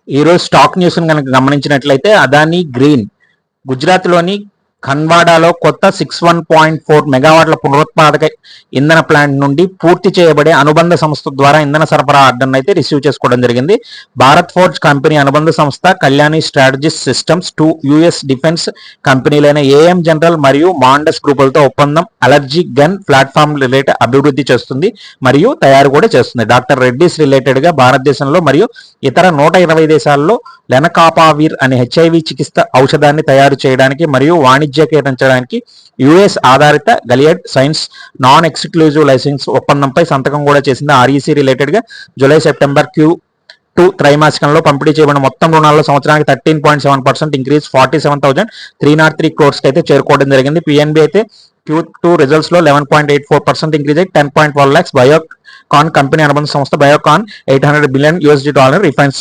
ఈరోజు stock news కనుక గమనించినట్లయితే అదానీ గ్రీన్ గుజరాత్లోని ఖన్వాడాలో కొత్త 61.4 మెగావాట్ల పునరుత్పాదక ఇంధన ప్లాంట్ నుండి పూర్తి చేయబడే అనుబంధ సంస్థ ద్వారా ఇంధన సరఫరా ఆర్డర్ను అయితే రిసీవ్ చేసుకోవడం జరిగింది. భారత్ ఫోర్జ్ కంపెనీ అనుబంధ సంస్థ Kalyani strategies systems 2 US defence కంపెనీలైన ఏఎం జనరల్ మరియు మాండస్ గ్రూపులతో ఒప్పందం అలర్జీ గన్ ప్లాట్ఫామ్ రిలేటెడ్ అభివృద్ధి చేస్తుంది మరియు తయారు కూడా చేస్తుంది. డాక్టర్ రెడ్డిస్ రిలేటెడ్ గా భారతదేశంలో మరియు ఇతర 120 దేశాల్లో లెనకాపావిర్ అనే హెచ్ఐవి చికిత్స ఔషధాన్ని తయారు చేయడానికి మరియు వాణిజ్యీకరించడానికి యుఎస్ ఆధారిత గలియడ్ సైన్స్ నాన్ ఎక్స్క్లూజివ్ లైసెన్స్ ఒప్పందంపై సంతకం కూడా చేసింది. ఆర్ఈసీ రిలేటెడ్ గా జూలై సెప్టెంబర్ Q2 త్రైమాసికంలో పంపిణీ చేయబడిన మొత్తం రుణాల్లో సంవత్సరానికి 13.7% ఇంక్రీజ్ 47,303 crores అయితే చేరుకోవడం జరిగింది. పిఎన్బి అయితే Q2 రిజల్ట్స్ లో 11.84% ఇంక్రీజ్ అయి 10.12 lakhs. బయోకాన్ కంపెనీ అనుబంధ సంస్థ బయోకాన్ $800 బిలియన్ రిఫైన్స్